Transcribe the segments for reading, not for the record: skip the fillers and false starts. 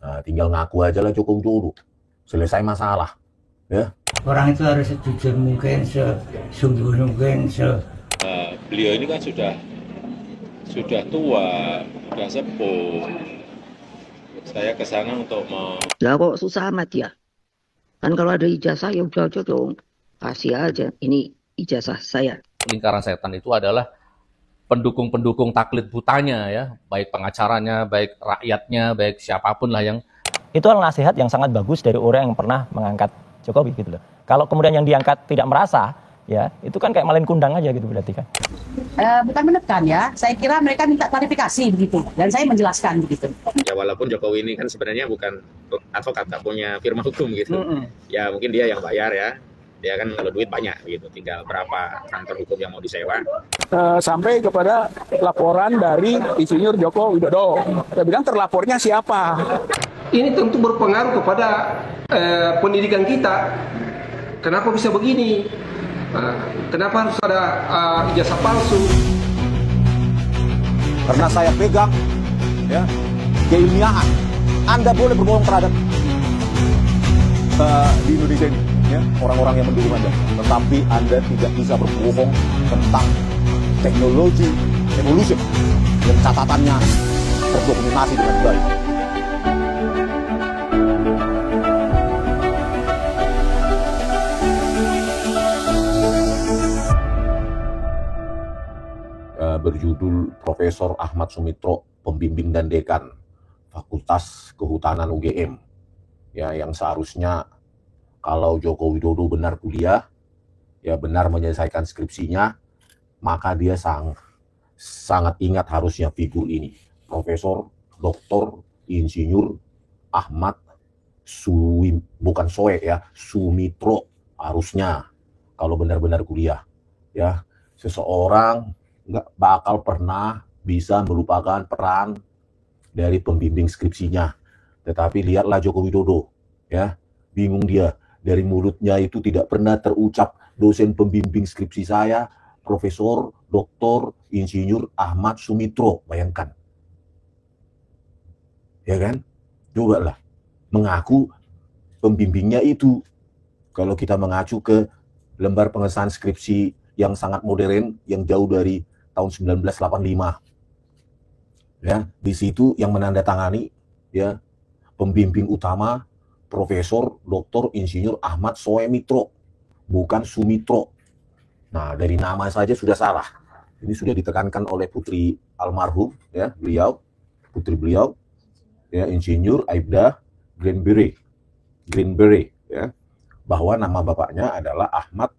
Nah, tinggal ngaku aja lah Joko Widodo. Selesai masalah. Ya. Orang itu harus sejujur mungkin, sesungguh mungkin, beliau ini kan sudah tua, sudah sepuh. Saya ke sana untuk Lah kok susah amat ya? Kan kalau ada ijazah ya udah aja dong. Kasih aja. Ini ijazah saya. Lingkaran setan itu adalah pendukung-pendukung taklid butanya ya, baik pengacaranya, baik rakyatnya, baik siapapun lah yang itu adalah nasihat yang sangat bagus dari orang yang pernah mengangkat Jokowi gitu loh. Kalau kemudian yang diangkat tidak merasa, ya itu kan kayak malin kundang aja gitu berarti kan. Bukan menekan ya, saya kira mereka minta klarifikasi begitu, dan saya menjelaskan begitu. Ya walaupun Jokowi ini kan sebenarnya bukan advokat, tak punya firma hukum gitu. Ya mungkin dia yang bayar ya. Dia kan kalau duit banyak gitu, tinggal berapa kantor hukum yang mau disewa. Sampai kepada laporan dari Insinyur Joko Widodo. Saya bilang terlapornya siapa? Ini tentu berpengaruh kepada pendidikan kita. Kenapa bisa begini? Kenapa harus ada ijazah palsu? Karena saya pegang ya, keilmiahan. Anda boleh berbohong terhadap di Indonesia ini. Ya, orang-orang yang mendukung Anda, tetapi Anda tidak bisa berbohong tentang teknologi evolution yang catatannya terdokumentasi dengan baik. Berjudul Profesor Ahmad Sumitro, Pembimbing dan Dekan Fakultas Kehutanan UGM, ya, yang seharusnya kalau Joko Widodo benar kuliah, ya benar menyelesaikan skripsinya, maka dia sangat ingat harusnya figur ini. Profesor Dr. Insinyur Ahmad Sumitro harusnya kalau benar-benar kuliah. Ya, seseorang nggak bakal pernah bisa melupakan peran dari pembimbing skripsinya. Tetapi lihatlah Joko Widodo, ya, bingung dia. Dari mulutnya itu tidak pernah terucap dosen pembimbing skripsi saya, Profesor Dr. Insinyur Ahmad Sumitro. Bayangkan. Ya kan? Coba lah. Mengaku pembimbingnya itu. Kalau kita mengacu ke lembar pengesahan skripsi yang sangat modern, yang jauh dari tahun 1985. Ya, di situ yang menandatangani ya pembimbing utama Profesor Dr. Insinyur Ahmad Sumitro, bukan Sumitro. Nah, dari nama saja sudah salah. Ini sudah ditekankan oleh putri almarhum, ya, putri beliau, ya, Insinyur Aibda Greenberry, ya, bahwa nama bapaknya adalah Ahmad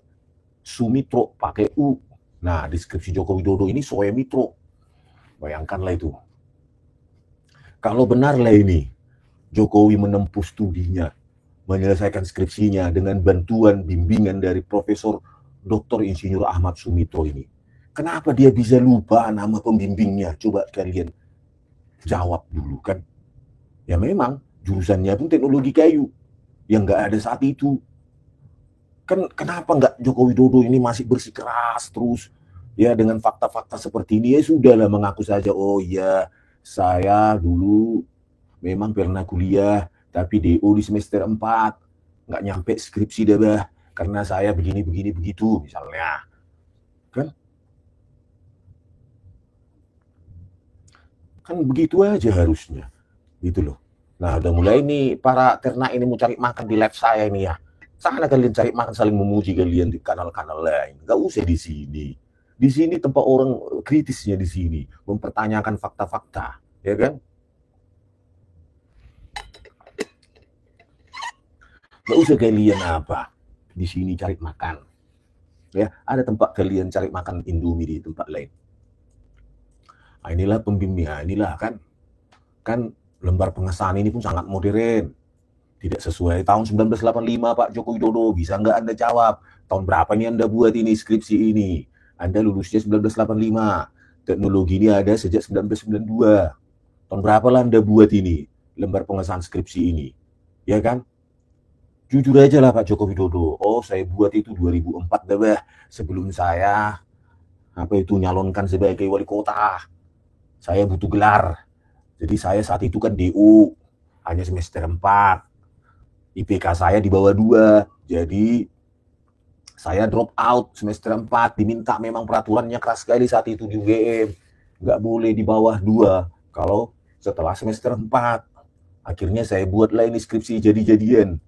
Sumitro, pakai U. Nah, deskripsi Joko Widodo ini Sumitro. Bayangkanlah itu. Kalau benarlah ini, Jokowi menempuh studinya, menyelesaikan skripsinya dengan bantuan bimbingan dari Profesor Dr. Insinyur Ahmad Sumitro ini. Kenapa dia bisa lupa nama pembimbingnya? Coba kalian jawab dulu kan. Ya memang jurusannya pun teknologi kayu yang nggak ada saat itu. Kan kenapa nggak Joko Widodo ini masih bersikeras terus ya dengan fakta-fakta seperti ini? Ya sudahlah, mengaku saja, oh iya saya dulu memang pernah kuliah, tapi DO di semester 4, nggak nyampe skripsi deh bah, karena saya begini begitu misalnya, kan begitu aja harusnya, gitu loh. Nah udah mulai nih para ternak ini mau cari makan di live saya ini ya, sana kalian cari makan saling memuji kalian di kanal-kanal lain, nggak usah di sini. Di sini tempat orang kritisnya, di sini mempertanyakan fakta-fakta, ya kan? Nggak usah kalian di sini cari makan. Ya, ada tempat kalian cari makan Indomie di tempat lain. Nah, inilah pembimbingnya, inilah kan lembar pengesahan ini pun sangat modern. Tidak sesuai tahun 1985 Pak Joko Widodo. Bisa nggak Anda jawab? Tahun berapa ini Anda buat ini skripsi ini? Anda lulusnya 1985. Teknologi ini ada sejak 1992. Tahun berapa lah Anda buat ini lembar pengesahan skripsi ini? Ya kan? Jujur aja lah Pak Joko Widodo. Oh, saya buat itu 2004 dah, sebelum saya nyalonkan sebagai wali kota. Saya butuh gelar. Jadi saya saat itu kan DO. hanya semester 4. IPK saya di bawah 2. Jadi saya drop out semester 4. Diminta, memang peraturannya keras sekali saat itu di UGM. Nggak boleh di bawah 2 kalau setelah semester 4. Akhirnya saya buatlah ini skripsi jadi-jadian.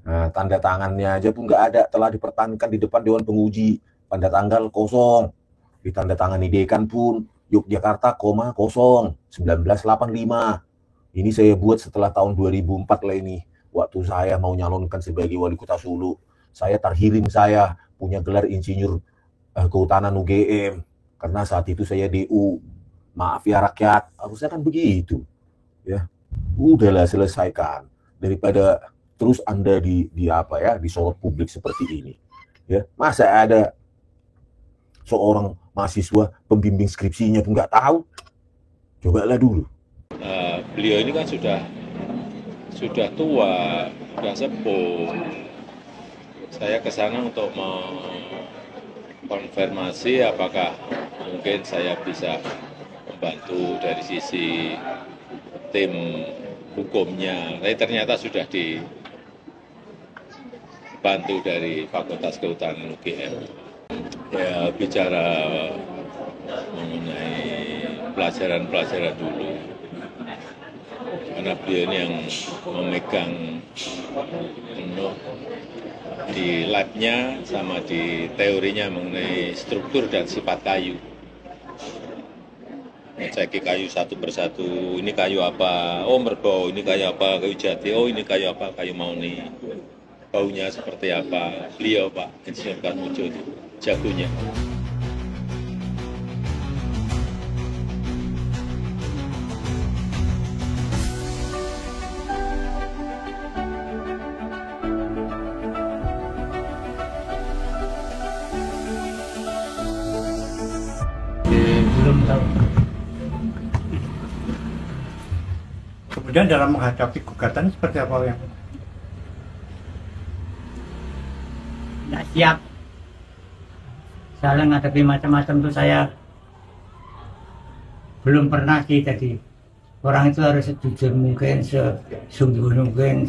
Nah, tanda tangannya aja pun nggak ada, telah dipertahankan di depan Dewan Penguji. Pada tanggal kosong. Ditandatangani dekan pun Yogyakarta, 1985. Ini saya buat setelah tahun 2004 lah ini. Waktu saya mau nyalonkan sebagai wali kota Solo. Saya terhiring, saya punya gelar insinyur kehutanan UGM. Karena saat itu saya DU. Maaf ya rakyat, harusnya kan begitu. Ya, udahlah selesaikan. Daripada terus Anda disorot publik seperti ini. Ya, masa ada seorang mahasiswa pembimbing skripsinya pun nggak tahu? Cobalah dulu. Beliau ini kan sudah tua, sudah sepuh. Saya ke sana untuk mengkonfirmasi apakah mungkin saya bisa membantu dari sisi tim hukumnya. Tapi ternyata sudah dibantu dari Fakultas Kehutanan UGM. Ya, bicara mengenai pelajaran-pelajaran dulu. Karena beliau ini yang memegang penuh di lab-nya sama di teorinya mengenai struktur dan sifat kayu. Ngecek kayu satu persatu, ini kayu apa, oh merbau, ini kayu apa, kayu jati, oh ini kayu apa, kayu mauni, baunya seperti apa. Beliau Pak Insinyur Katmojo itu jagonya. Belum tahu. Kemudian dalam menghadapi gugatan seperti apa yang? Nggak siap. Saya menghadapi macam-macam itu saya belum pernah sih. Jadi orang itu harus sejujur mungkin, sesungguh mungkin,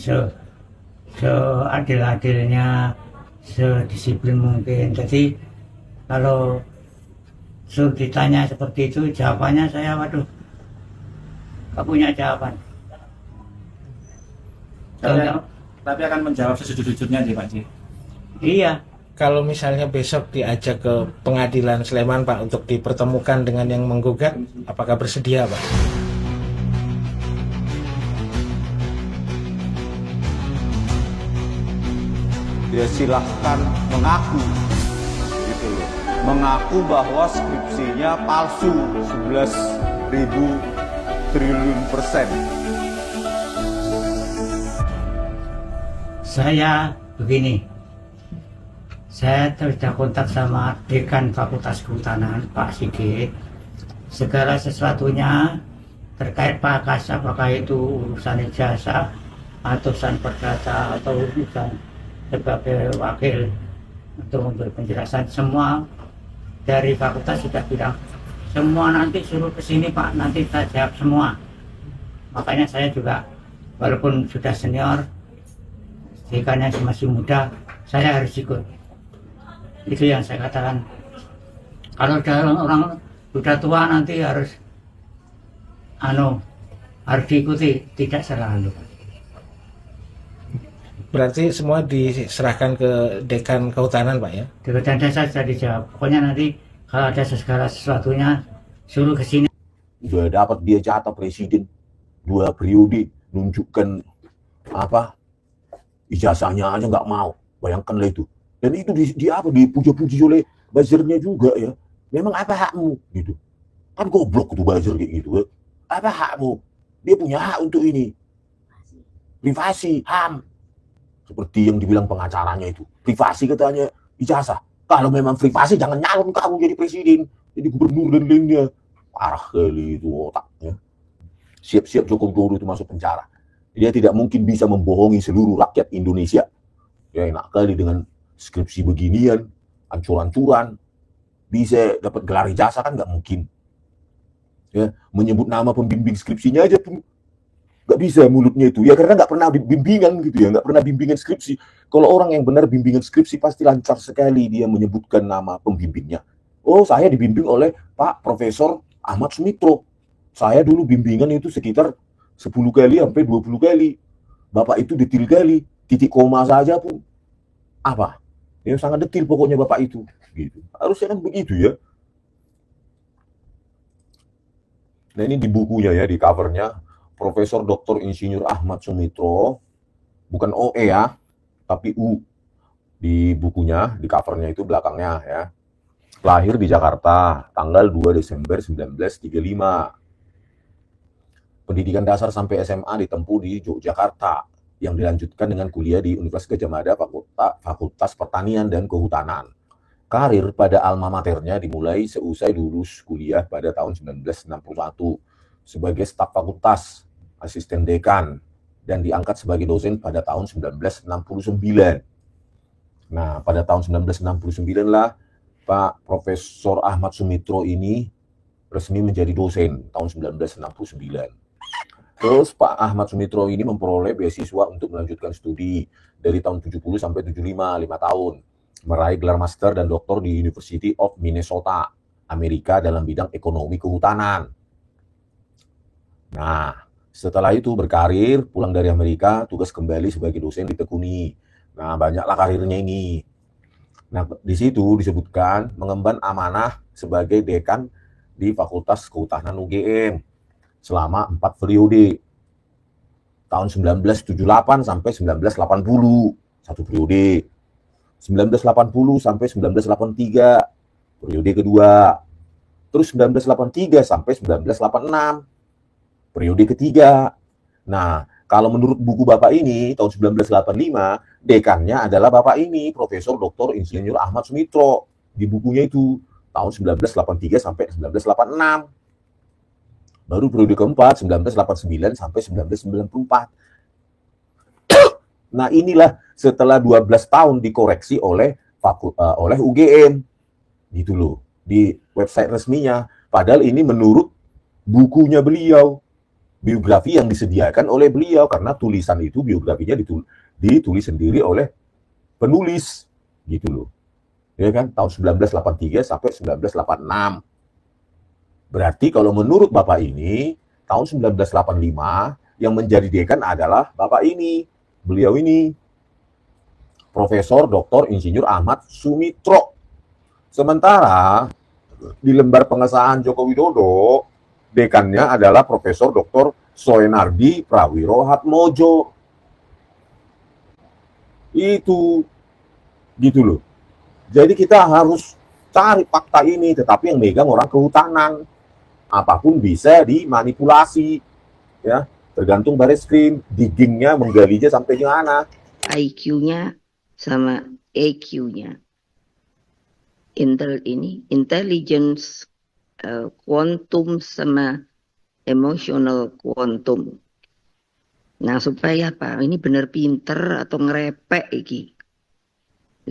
seadil-adilnya, sedisiplin mungkin. Jadi kalau ditanya seperti itu, jawabannya saya waduh, nggak punya jawaban. Tapi akan menjawab sejujur-jujurnya nih Pak Ji. Iya. Kalau misalnya besok diajak ke pengadilan Sleman Pak untuk dipertemukan dengan yang menggugat, apakah bersedia Pak? Ya silahkan mengaku, gitu loh. Mengaku bahwa skripsinya palsu 11.000 triliun %. Saya begini, saya sudah kontak sama Dekan Fakultas Kehutanan, Pak Sigit. Segala sesuatunya terkait Pakas, apakah itu urusan ijazah, atau urusan perdata, atau urusan sebagai wakil untuk memberi penjelasan, semua dari fakultas sudah bilang, semua nanti suruh ke sini Pak, nanti kita jawab semua. Makanya saya juga, walaupun sudah senior, dekannya masih muda, saya harus ikut. Itu yang saya katakan. Kalau orang sudah tua nanti harus diikuti, tidak selalu. Berarti semua diserahkan ke Dekan Kehutanan Pak ya? Dekan Desa sudah dijawab. Pokoknya nanti kalau ada segala sesuatunya suruh ke sini. Sudah dapat dia jatah presiden 2 periode, nunjukkan ijazahnya aja nggak mau. Bayangkanlah itu. Dan itu dipuji-puji oleh buzzernya juga ya. Memang apa hakmu gitu. Kan goblok tuh buzzer kayak gitu. Apa hakmu? Dia punya hak untuk ini. Privasi, HAM. Seperti yang dibilang pengacaranya itu. Privasi katanya ijazah. Kalau memang privasi jangan nyalon kamu jadi presiden, jadi gubernur dan lainnya. Parah kali itu otaknya. Siap-siap Joko Widodo itu masuk penjara. Dia tidak mungkin bisa membohongi seluruh rakyat Indonesia. Ya enak kali dengan skripsi beginian, ancur-ancuran, bisa dapat gelar ijazah kan nggak mungkin. Ya, menyebut nama pembimbing skripsinya aja pun Nggak bisa mulutnya itu. Ya karena nggak pernah bimbingan gitu ya, nggak pernah bimbingan skripsi. Kalau orang yang benar bimbingan skripsi pasti lancar sekali dia menyebutkan nama pembimbingnya. Oh, saya dibimbing oleh Pak Profesor Ahmad Sumitro. Saya dulu bimbingan itu sekitar 10 kali sampai 20 kali. Bapak itu detil kali, titik koma saja pun. Apa? Ya sangat detil pokoknya Bapak itu. Gitu. Harusnya kan begitu ya. Nah ini di bukunya ya, di covernya. Profesor Dr. Insinyur Ahmad Sumitro, bukan OE ya, tapi U di bukunya, di covernya itu belakangnya ya. Lahir di Jakarta, tanggal 2 Desember 1935. Pendidikan dasar sampai SMA ditempuh di Yogyakarta, yang dilanjutkan dengan kuliah di Universitas Gadjah Mada, Fakultas Pertanian dan Kehutanan. Karir pada alma maternya dimulai seusai lulus kuliah pada tahun 1961 sebagai staf fakultas, asisten dekan, dan diangkat sebagai dosen pada tahun 1969. Nah, pada tahun 1969 lah Pak Profesor Ahmad Sumitro ini resmi menjadi dosen tahun 1969. Terus Pak Ahmad Sumitro ini memperoleh beasiswa untuk melanjutkan studi dari tahun 70 sampai 75, 5 tahun. Meraih gelar master dan doktor di University of Minnesota, Amerika dalam bidang ekonomi kehutanan. Nah, setelah itu berkarir, pulang dari Amerika, tugas kembali sebagai dosen ditekuni. Nah, banyaklah karirnya ini. Nah, di situ disebutkan mengemban amanah sebagai dekan di Fakultas Kehutanan UGM selama 4 periode. Tahun 1978 sampai 1980, satu periode. 1980 sampai 1983, periode kedua. Terus 1983 sampai 1986, periode ketiga. Nah, kalau menurut buku Bapak ini, tahun 1985, dekannya adalah Bapak ini, Profesor Dr. Insinyur Ahmad Sumitro. Di bukunya itu, tahun 1983 sampai 1986. Baru periode keempat, 1989 sampai 1994. Nah, inilah setelah 12 tahun dikoreksi oleh UGM. Gitu loh, di website resminya. Padahal ini menurut bukunya beliau. Biografi yang disediakan oleh beliau, karena tulisan itu biografinya ditulis sendiri oleh penulis, gitu loh. Ya kan, tahun 1983 sampai 1986. Berarti kalau menurut Bapak ini, tahun 1985 yang menjadi dekan adalah Bapak ini, beliau ini, Profesor Dr. Insinyur Ahmad Sumitro. Sementara di lembar pengesahan Joko Widodo, dekannya adalah Profesor Dr. Soenardi Prawiro Hatmojo. Itu gitu loh. Jadi kita harus cari fakta ini, tetapi yang megang orang kehutanan. Apapun bisa dimanipulasi, ya, tergantung Bareskrim, diggingnya, menggalinya sampai ke mana. IQ-nya sama EQ-nya. Intelligence quantum sama emotional quantum. Nah, supaya apa? Ini benar pinter atau ngerepek iki.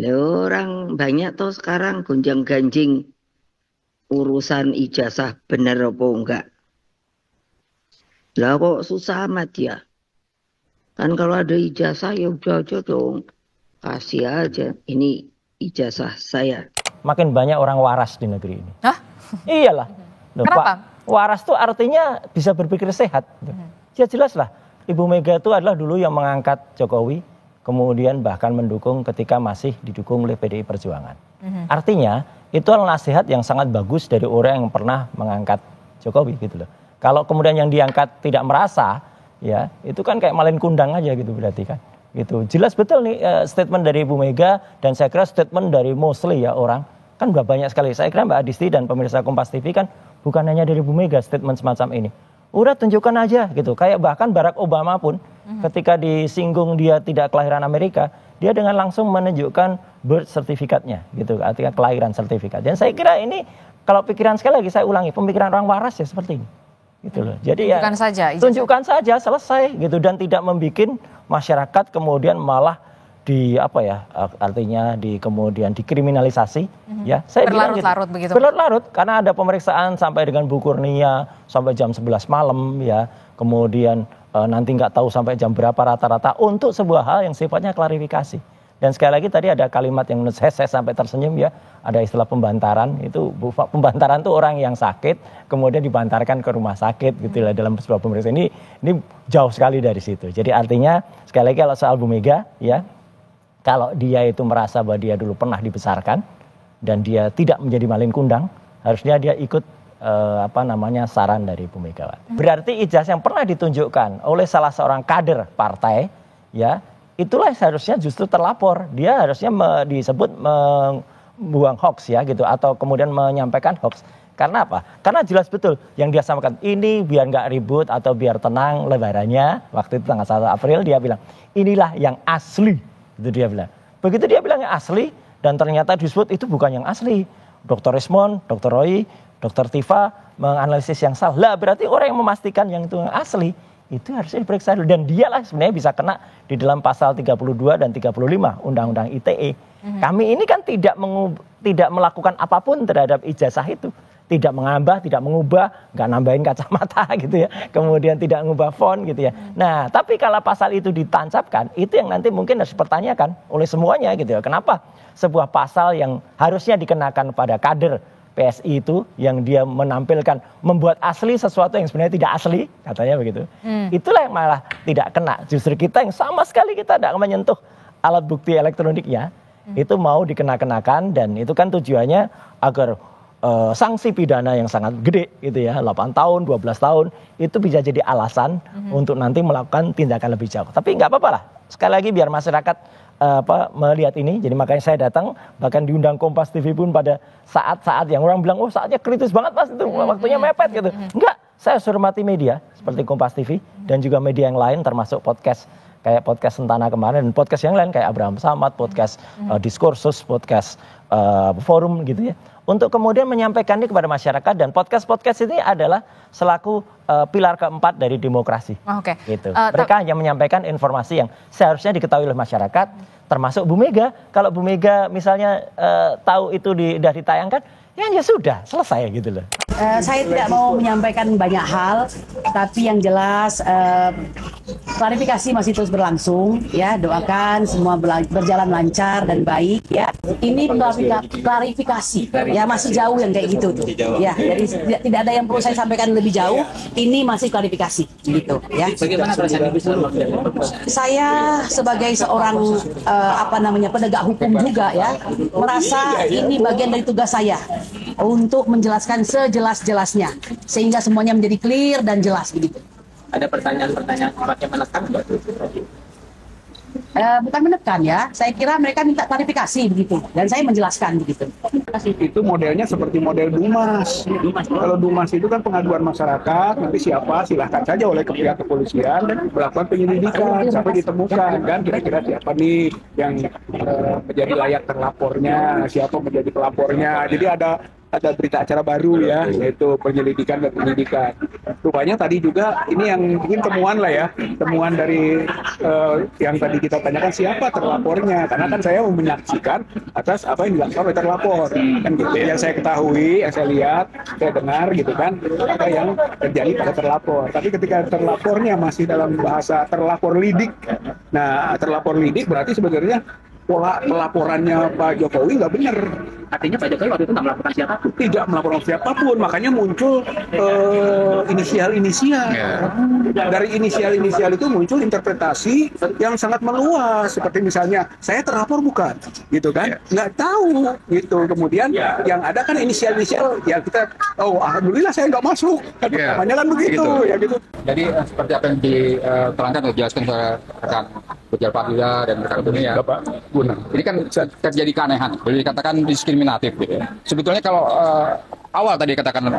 Lah orang banyak tuh sekarang gonjang-ganjing urusan ijazah bener apa enggak. Lah kok susah amat ya. Kan kalau ada ijazah ya udah aja dong. Kasih aja. Ini ijazah saya. Makin banyak orang waras di negeri ini. Hah? Iyalah. Loh, Kenapa? Pak, waras tuh artinya bisa berpikir sehat. Ya jelas lah. Ibu Mega itu adalah dulu yang mengangkat Jokowi, kemudian bahkan mendukung ketika masih didukung oleh PDI Perjuangan. Artinya itu adalah nasihat yang sangat bagus dari orang yang pernah mengangkat Jokowi gitu loh. Kalau kemudian yang diangkat tidak merasa, ya itu kan kayak malin kundang aja gitu berarti kan. Gitu. Jelas betul nih statement dari Ibu Mega, dan saya kira statement dari mostly ya orang kan udah banyak sekali. Saya kira Mbak Adisti dan pemirsa Kompas TV kan bukan hanya dari Ibu Mega statement semacam ini. Udah tunjukkan aja gitu. Kayak bahkan Barack Obama pun ketika disinggung dia tidak kelahiran Amerika, dia dengan langsung menunjukkan birth certificate-nya gitu, artinya kelahiran sertifikat. Dan saya kira ini kalau pikiran, sekali lagi saya ulangi, pemikiran orang waras ya seperti ini. Gitu loh. Jadi tunjukkan ya saja, tunjukkan saja, selesai gitu, dan tidak membuat masyarakat kemudian malah di apa ya, artinya di kemudian dikriminalisasi ya. Saya bilang gitu, berlarut-larut begitu. Berlarut-larut karena ada pemeriksaan sampai dengan Bu Kurnia sampai jam 11 malam ya. kemudian nanti nggak tahu sampai jam berapa rata-rata untuk sebuah hal yang sifatnya klarifikasi. Dan sekali lagi tadi ada kalimat yang menurut saya sampai tersenyum ya, ada istilah pembantaran. Itu pembantaran tuh orang yang sakit kemudian dibantarkan ke rumah sakit gitu lah dalam sebuah pemeriksaan. Ini jauh sekali dari situ. Jadi artinya sekali lagi kalau soal Bu Mega ya, kalau dia itu merasa bahwa dia dulu pernah dibesarkan dan dia tidak menjadi malin kundang, harusnya dia ikut saran dari Bu Megawati. Berarti ijazah yang pernah ditunjukkan oleh salah seorang kader partai ya, itulah seharusnya justru terlapor. Dia harusnya disebut membuang hoax ya gitu, atau kemudian menyampaikan hoax. Karena apa? Karena jelas betul yang dia sampaikan ini biar nggak ribut atau biar tenang lebarannya. Waktu itu tanggal 1 April dia bilang inilah yang asli, itu dia bilang. Begitu dia bilang yang asli dan ternyata disebut itu bukan yang asli. Dr. Rismond, Dr. Roy, Dr. Tifa menganalisis yang salah. Lah berarti orang yang memastikan yang itu yang asli itu harusnya diperiksa dulu. Dan dialah sebenarnya bisa kena di dalam pasal 32 dan 35 Undang-Undang ITE. Kami ini kan tidak melakukan apapun terhadap ijazah itu. Tidak menambah, tidak mengubah, nggak nambahin kacamata gitu ya. Kemudian tidak mengubah font gitu ya. Nah tapi kalau pasal itu ditancapkan, itu yang nanti mungkin harus dipertanyakan oleh semuanya gitu ya. Kenapa sebuah pasal yang harusnya dikenakan pada kader PSI itu yang dia menampilkan membuat asli sesuatu yang sebenarnya tidak asli, katanya begitu. Itulah yang malah tidak kena. Justru kita yang sama sekali kita tidak menyentuh alat bukti elektroniknya, itu mau dikenakan dan itu kan tujuannya agar sanksi pidana yang sangat gede gitu ya, 8 tahun, 12 tahun, itu bisa jadi alasan untuk nanti melakukan tindakan lebih jauh. Tapi nggak apa-apa lah. Sekali lagi biar masyarakat melihat ini, jadi makanya saya datang, bahkan diundang Kompas TV pun pada saat-saat yang orang bilang, oh saatnya kritis banget mas, itu waktunya mepet gitu. Enggak, saya hormati media seperti Kompas TV dan juga media yang lain termasuk podcast, kayak podcast Sentana kemarin, dan podcast yang lain kayak Abraham Samad, podcast Diskursus, podcast Forum gitu ya. Untuk kemudian menyampaikan ini kepada masyarakat, dan podcast-podcast ini adalah selaku pilar keempat dari demokrasi. Gitu. Mereka hanya menyampaikan informasi yang seharusnya diketahui oleh masyarakat, termasuk Bu Mega. Kalau Bu Mega misalnya tahu itu sudah ditayangkan, ya sudah selesai gitu loh. Saya tidak mau menyampaikan banyak hal, tapi yang jelas klarifikasi masih terus berlangsung ya. Doakan semua berjalan lancar dan baik ya. Ini klarifikasi ya, masih jauh yang kayak gitu tuh ya. Jadi tidak ada yang perlu saya sampaikan lebih jauh. Ini masih klarifikasi gitu ya. Bagaimana perasaan Ibu? Saya sebagai seorang penegak hukum juga ya, merasa ini bagian dari tugas saya untuk menjelaskan sejelas-jelasnya sehingga semuanya menjadi clear dan jelas begitu. Ada pertanyaan-pertanyaan yang menekan? Bukan menekan ya, saya kira mereka minta klarifikasi begitu dan saya menjelaskan begitu. Itu modelnya seperti model Dumas. Kalau Dumas itu kan pengaduan masyarakat, nanti siapa silahkan saja oleh pihak kepolisian dan melakukan penyelidikan sampai ditemukan kan kira-kira siapa nih yang menjadi layak terlapornya, siapa menjadi pelapornya. Jadi ada berita acara baru ya, yaitu penyelidikan dan penyidikan. Rupanya tadi juga ini yang mungkin temuan lah ya, temuan dari yang tadi kita tanyakan siapa terlapornya, karena kan saya menyaksikan atas apa yang dilakukan oleh terlapor kan gitu. Yang saya ketahui, yang saya lihat, saya dengar gitu kan, apa yang terjadi pada terlapor. Tapi ketika terlapornya masih dalam bahasa terlapor lidik, nah terlapor lidik berarti sebenarnya pola pelaporannya Pak Jokowi nggak benar. Artinya Pak Jokowi waktu itu nggak melakukan siapapun? Tidak melaporkan siapapun, makanya muncul inisial-inisial. Dari inisial-inisial itu muncul interpretasi yang sangat meluas, seperti misalnya saya terlapor bukan, gitu kan? Nggak tahu, gitu. Kemudian yang ada kan inisial-inisial, ya kita, oh alhamdulillah saya nggak masuk, namanya kan begitu, ya gitu. Jadi seperti apa yang diterangkan atau dijelaskan oleh rekan Bujar Fadila dan rekan dunia, Bapak Guna. Ini kan terjadi keanehan, boleh dikatakan diskriminatif gitu ya. Sebetulnya kalau awal tadi katakan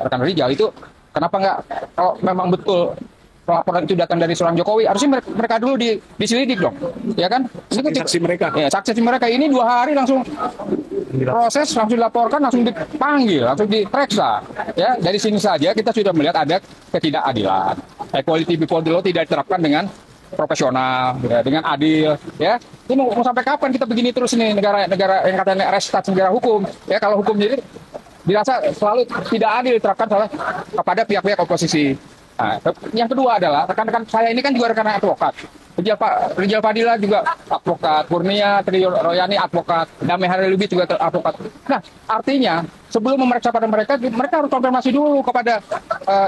rekan Rijal itu, kenapa nggak, kalau memang betul laporan itu datang dari seorang Jokowi, harusnya mereka dulu diselidik dong, ya kan? Saksi mereka. Ya, saksi mereka ini 2 hari langsung proses, langsung dilaporkan, langsung dipanggil, langsung diperiksa. Ya, dari sini saja kita sudah melihat ada ketidakadilan. Equality before the law tidak diterapkan dengan profesional, ya, dengan adil, ya. Ini mau sampai kapan kita begini terus nih, negara yang katanya restat negara hukum, ya. Kalau hukum jadi dirasa selalu tidak adil diterapkan kepada pihak-pihak oposisi. Nah, yang kedua adalah rekan-rekan saya ini kan juga rekan advokat. Rijal Fadila juga advokat, Kurnia Royani advokat, Damai Harilubi juga advokat. Nah, artinya sebelum memeriksa pada mereka harus konfirmasi dulu kepada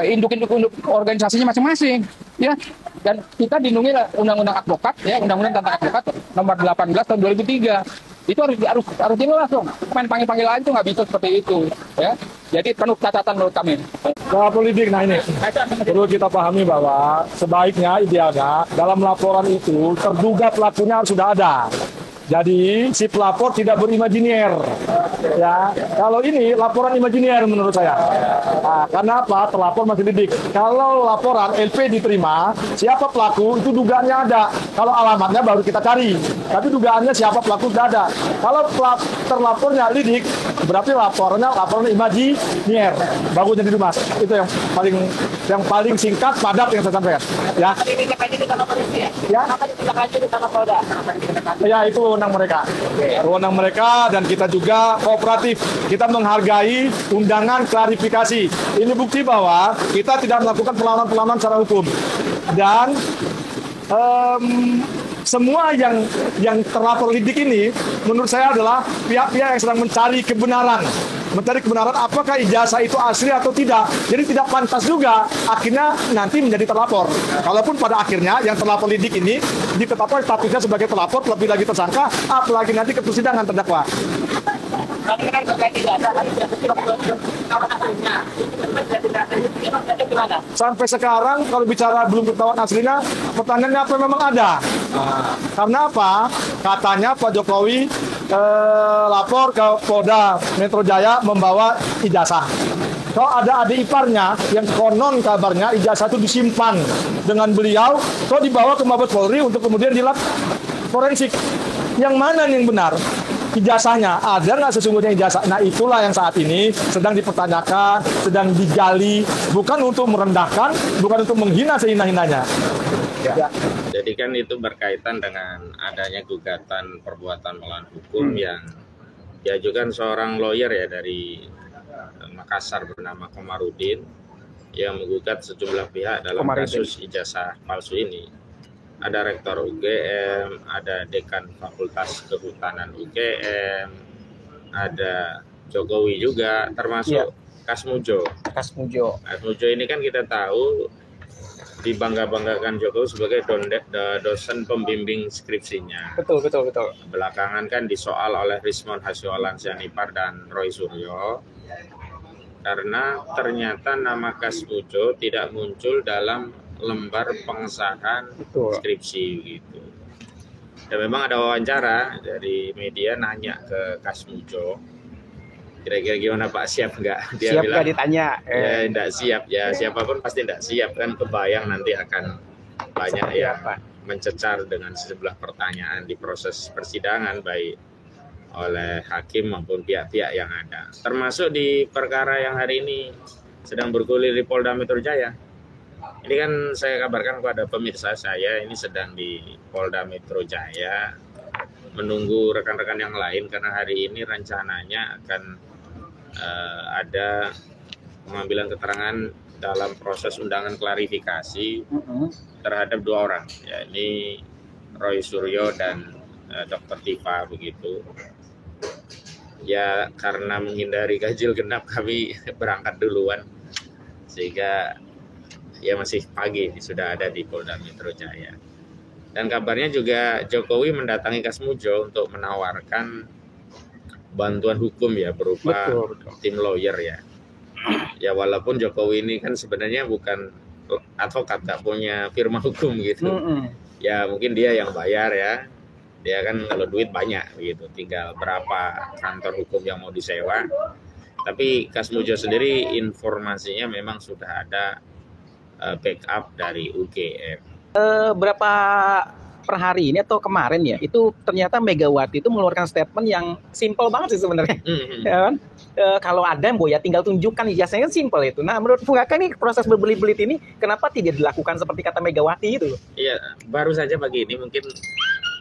induk-induk organisasinya masing-masing, ya. Dan kita dilindungi Undang-Undang Advokat, ya, Undang-Undang tentang Advokat nomor 18 tahun 2003. Itu harus jelas dong. Main panggil-panggil aja itu nggak bisa seperti itu, ya. Jadi penuh catatan menurut kami. Politik, nah ini perlu kita pahami bahwa sebaiknya idealnya dalam laporan itu terduga pelakunya harus sudah ada. Jadi si pelapor tidak berimajiner, ya. Kalau ini laporan imajiner menurut saya. Nah, karena apa? Terlapor masih didik. Kalau laporan LP diterima, siapa pelaku itu dugaannya ada. Kalau alamatnya baru kita cari. Tapi dugaannya siapa pelaku sudah ada. Kalau terlapornya lidik, berarti laporan imajiner. Bagus jadi Mas. Itu yang paling singkat, padat yang saya sampaikan. Ya. Ya itu wewenang mereka dan kita juga kooperatif. Kita menghargai undangan klarifikasi. Ini bukti bahwa kita tidak melakukan perlawanan secara hukum. Dan semua yang terlapor lidik ini menurut saya adalah pihak-pihak yang sedang mencari kebenaran apakah ijazah itu asli atau tidak. Jadi tidak pantas juga akhirnya nanti menjadi terlapor. Kalaupun pada akhirnya yang terlapor lidik ini ditetapkan statusnya sebagai terlapor, lebih lagi tersangka, apalagi nanti ke persidangan terdakwa. Sampai sekarang kalau bicara belum ketahuan aslinya, pertanyaannya apa memang ada? Karena apa? Katanya Pak Jokowi lapor ke Polda Metro Jaya membawa ijazah. Kalau ada adik iparnya yang konon kabarnya ijazah itu disimpan dengan beliau, so dibawa ke Mabes Polri untuk kemudian dilap forensik. Yang mana yang benar? Ijazahnya ada nggak sesungguhnya ijazah? Nah itulah yang saat ini sedang dipertanyakan, sedang digali, bukan untuk merendahkan, bukan untuk menghina sehina-hinanya. Ya. Jadi kan itu berkaitan dengan adanya gugatan perbuatan melawan hukum yang diajukan seorang lawyer ya dari Makassar bernama Komarudin yang menggugat sejumlah pihak dalam kasus ijazah palsu ini. Ada rektor UGM, ada dekan Fakultas Kehutanan UGM, ada Jokowi juga, termasuk Kasmujo. Kasmujo ini kan kita tahu dibangga-banggakan Jokowi sebagai dosen pembimbing skripsinya. Betul. Belakangan kan disoal oleh Rismon Hasyolan Sianipar dan Roy Suryo karena ternyata nama Kasmujo tidak muncul dalam lembar pengesahan skripsi gitu. Dan memang ada wawancara dari media nanya ke Kasmujo, kira-kira gimana Pak, siap nggak? Dia siap bilang, ditanya? Ya nggak siap, ya siapapun pasti nggak siap kan, kebayang nanti akan banyak yang mencecar dengan sejumlah pertanyaan di proses persidangan baik oleh hakim maupun pihak-pihak yang ada. Termasuk di perkara yang hari ini sedang bergulir di Polda Metro Jaya. Ini kan saya kabarkan kepada pemirsa saya, ini sedang di Polda Metro Jaya menunggu rekan-rekan yang lain karena hari ini rencananya akan ada pengambilan keterangan dalam proses undangan klarifikasi terhadap dua orang, yakni Roy Suryo dan Dr. Tifa begitu. Ya karena menghindari ganjil genap kami berangkat duluan sehingga ya masih pagi sudah ada di Polda Metro Jaya. Dan kabarnya juga Jokowi mendatangi Kasmujo untuk menawarkan bantuan hukum ya berupa tim lawyer ya. Ya walaupun Jokowi ini kan sebenarnya bukan advokat, nggak punya firma hukum gitu. Ya mungkin dia yang bayar ya. Dia kan kalau duit banyak gitu, tinggal berapa kantor hukum yang mau disewa. Tapi Kasmujo sendiri informasinya memang sudah ada backup dari UGM. Berapa per hari ini atau kemarin ya, itu ternyata Megawati itu mengeluarkan statement yang simple banget sih sebenarnya. Ya kan? Kalau ada yang ya tinggal tunjukkan ijazahnya, kan simple itu. Nah menurut Bung Kakak ini proses berbelit-belit ini kenapa tidak dilakukan seperti kata Megawati itu? Iya, baru saja pagi ini mungkin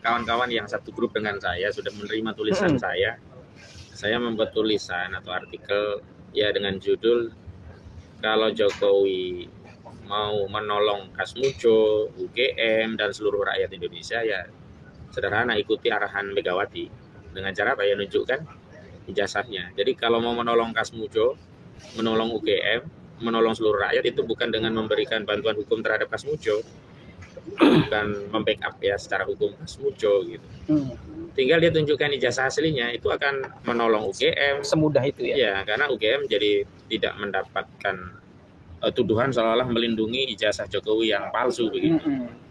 kawan-kawan yang satu grup dengan saya sudah menerima tulisan saya. Saya membuat tulisan atau artikel ya dengan judul kalau Jokowi mau menolong Kasmujo, UGM, dan seluruh rakyat Indonesia, ya sederhana, ikuti arahan Megawati. Dengan cara apa? Ya nunjukkan ijazahnya. Jadi kalau mau menolong Kasmujo, menolong UGM, menolong seluruh rakyat, itu bukan dengan memberikan bantuan hukum terhadap Kasmujo, bukan membackup ya secara hukum Kasmujo gitu. Tinggal dia tunjukkan ijazah aslinya, itu akan menolong UGM. Semudah itu ya? Ya, karena UGM jadi tidak mendapatkan tuduhan seolah-olah melindungi ijazah Jokowi yang palsu begitu.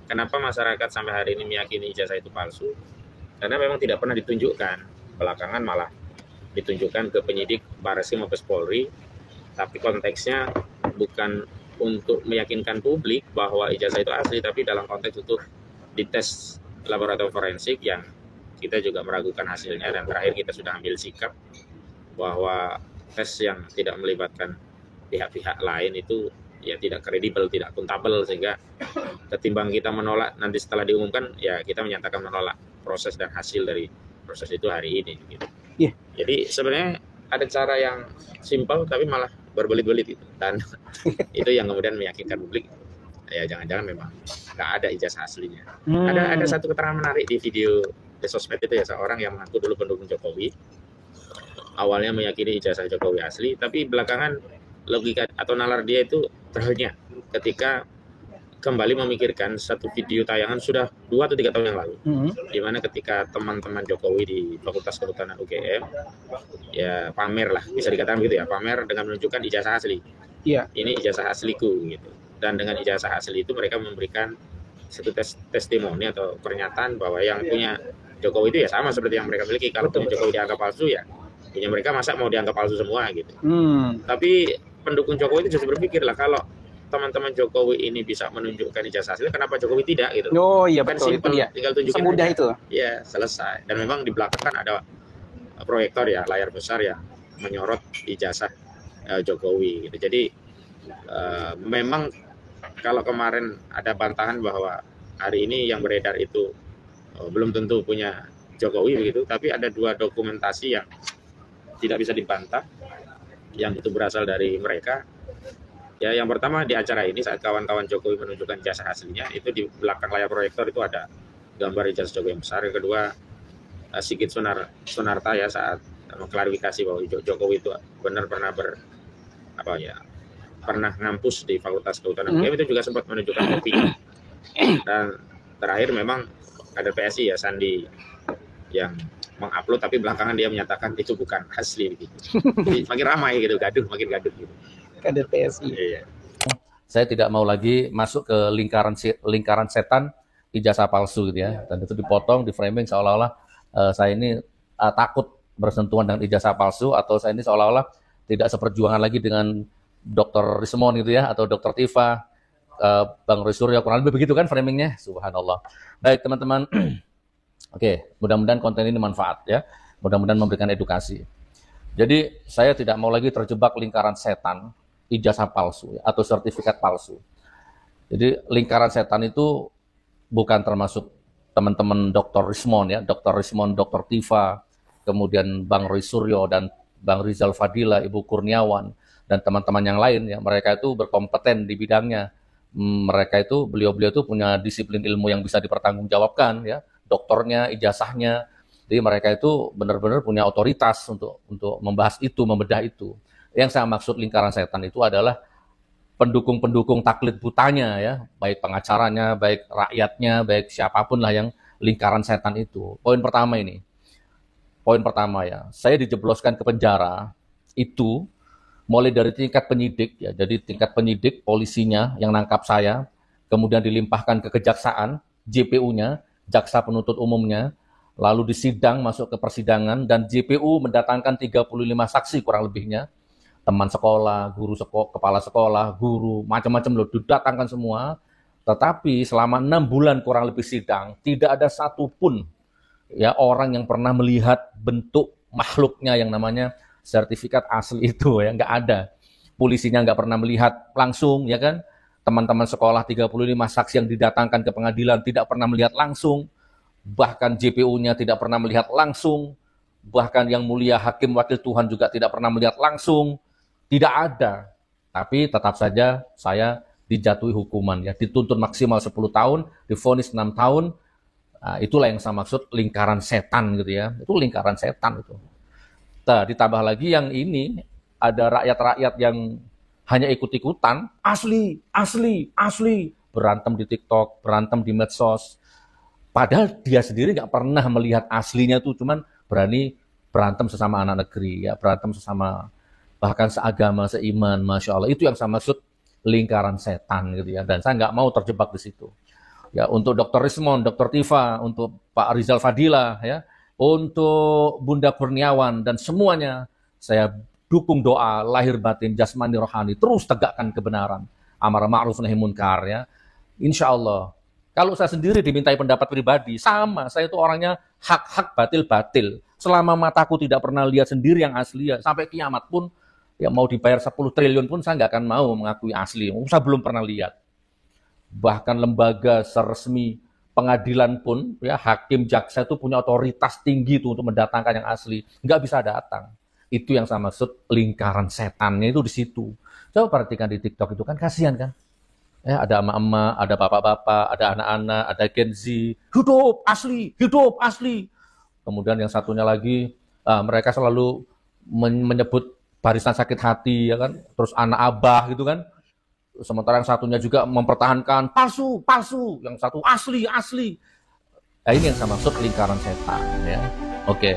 Kenapa masyarakat sampai hari ini meyakini ijazah itu palsu? Karena memang tidak pernah ditunjukkan. Belakangan malah ditunjukkan ke penyidik Barreskrim Mabes Polri, tapi konteksnya bukan untuk meyakinkan publik bahwa ijazah itu asli, tapi dalam konteks untuk dites laboratorium forensik yang kita juga meragukan hasilnya, dan terakhir kita sudah ambil sikap bahwa tes yang tidak melibatkan pihak-pihak lain itu ya tidak kredibel, tidak akuntabel, sehingga ketimbang kita menolak nanti setelah diumumkan, ya kita menyatakan menolak proses dan hasil dari proses itu hari ini gitu. Jadi sebenarnya ada cara yang simpel tapi malah berbelit-belit itu, dan itu yang kemudian meyakinkan publik ya jangan-jangan memang nggak ada ijazah aslinya. Ada satu keterangan menarik di video di sosmed itu ya, seorang yang mengaku dulu pendukung Jokowi, awalnya meyakini ijazah Jokowi asli, tapi belakangan logika atau nalar dia itu terhanya ketika kembali memikirkan satu video tayangan sudah 2 atau 3 tahun yang lalu, di mana ketika teman-teman Jokowi di Fakultas Kehutanan UGM ya pamer lah, bisa dikatakan gitu ya, pamer dengan menunjukkan ijazah asli. Ini ijazah asliku gitu. Dan dengan ijazah asli itu mereka memberikan satu testimoni atau pernyataan bahwa yang punya Jokowi itu ya sama seperti yang mereka miliki. Kalau punya Jokowi dianggap palsu, ya punya mereka masa mau dianggap palsu semua gitu. Tapi pendukung Jokowi itu justru berpikir lah, kalau teman-teman Jokowi ini bisa menunjukkan ijazah asli, kenapa Jokowi tidak gitu? Oh iya kan betul, simple, itu dia. tinggal tunjukin Semudah aja. itu. Ya selesai. Dan memang di belakang kan ada proyektor ya, layar besar ya, menyorot ijazah Jokowi gitu. Jadi memang kalau kemarin ada bantahan bahwa hari ini yang beredar itu belum tentu punya Jokowi begitu, tapi ada 2 dokumentasi yang tidak bisa dibantah yang itu berasal dari mereka. Ya, yang pertama di acara ini saat kawan-kawan Jokowi menunjukkan ijazah aslinya, itu di belakang layar proyektor itu ada gambar ijazah Jokowi yang besar. Yang kedua, Sigit Sunarta ya saat mengklarifikasi bahwa Jokowi itu benar pernah pernah ngampus di Fakultas Kehutanan UGM, itu juga sempat menunjukkan kopinya. Dan terakhir memang kader PSI ya, Sandi, yang mengupload, tapi belakangan dia menyatakan itu bukan asli gitu. Jadi makin ramai gitu, makin gaduh gitu. Kader PSI. Iya. Saya tidak mau lagi masuk ke lingkaran setan ijazah palsu gitu ya. Dan itu dipotong, di framing seolah-olah saya ini takut bersentuhan dengan ijazah palsu, atau saya ini seolah-olah tidak seperjuangan lagi dengan Dr. Rismon gitu ya, atau Dr. Tifa, Bang Roy Suryo, kurang lebih begitu kan framingnya. Subhanallah. Baik teman-teman. Oke, mudah-mudahan konten ini manfaat ya. Mudah-mudahan memberikan edukasi. Jadi saya tidak mau lagi terjebak lingkaran setan ijazah palsu ya, atau sertifikat palsu. Jadi lingkaran setan itu bukan termasuk teman-teman Dr. Rismon ya, Dr. Rismon, Dr. Tifa, kemudian Bang Roy Suryo dan Bang Rizal Fadila, Ibu Kurniawan, dan teman-teman yang lain ya. Mereka itu berkompeten di bidangnya. Mereka itu, beliau-beliau itu punya disiplin ilmu yang bisa dipertanggungjawabkan ya. Doktornya, ijazahnya. Jadi mereka itu benar-benar punya otoritas untuk membahas itu, membedah itu. Yang saya maksud lingkaran setan itu adalah pendukung-pendukung taklid butanya ya, baik pengacaranya, baik rakyatnya, baik siapapun lah yang lingkaran setan itu. Poin pertama ini. Poin pertama ya, saya dijebloskan ke penjara itu mulai dari tingkat penyidik ya. Jadi tingkat penyidik, polisinya yang nangkap saya, kemudian dilimpahkan ke kejaksaan, JPU-nya, jaksa penuntut umumnya, lalu disidang, masuk ke persidangan, dan JPU mendatangkan 35 saksi kurang lebihnya, teman sekolah, guru sekolah, kepala sekolah, guru, macam-macam loh, didatangkan semua. Tetapi selama 6 bulan kurang lebih sidang, tidak ada satupun ya orang yang pernah melihat bentuk makhluknya yang namanya sertifikat asli itu ya, nggak ada. Polisinya nggak pernah melihat langsung ya kan. Teman-teman sekolah 35 saksi yang didatangkan ke pengadilan tidak pernah melihat langsung, bahkan JPU-nya tidak pernah melihat langsung, bahkan yang mulia hakim wakil Tuhan juga tidak pernah melihat langsung, tidak ada. Tapi tetap saja saya dijatuhi hukuman ya, dituntut maksimal 10 tahun, divonis 6 tahun. Nah, itulah yang saya maksud lingkaran setan gitu ya. Itu lingkaran setan itu. Nah, ditambah lagi yang ini ada rakyat-rakyat yang hanya ikut-ikutan, asli, berantem di TikTok, berantem di medsos. Padahal dia sendiri nggak pernah melihat aslinya tuh, cuman berani berantem sesama anak negeri, ya, berantem sesama bahkan seagama, seiman, masya Allah. Itu yang saya maksud lingkaran setan gitu ya. Dan saya nggak mau terjebak di situ. Ya, untuk Dr. Rismon, Dr. Tifa, untuk Pak Rizal Fadila, ya, untuk Bunda Kurniawan dan semuanya, saya dukung doa lahir batin, jasmani, rohani, terus tegakkan kebenaran, amar ma'ruf nahi munkar ya. Insya Allah. Kalau saya sendiri dimintai pendapat pribadi, sama, saya itu orangnya hak batil. Selama mataku tidak pernah lihat sendiri yang asli, ya, sampai kiamat pun, ya mau dibayar 10 triliun pun saya nggak akan mau mengakui asli. Saya belum pernah lihat. Bahkan lembaga seresmi pengadilan pun, ya hakim, jaksa itu punya otoritas tinggi tuh untuk mendatangkan yang asli. Nggak bisa datang. Itu yang saya maksud lingkaran setannya itu di situ. Coba perhatikan di TikTok itu kan kasihan kan. Ya, ada emak-emak, ada bapak-bapak, ada anak-anak, ada Gen Z. Hidup asli. Kemudian yang satunya lagi, mereka selalu menyebut barisan sakit hati, ya kan. Terus anak abah gitu kan. Sementara yang satunya juga mempertahankan palsu. Yang satu asli. Nah, ini yang saya maksud lingkaran setan ya. Oke.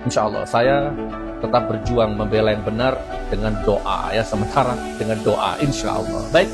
Insya Allah saya tetap berjuang membela yang benar dengan doa ya, sementara dengan doa insya Allah. Baik.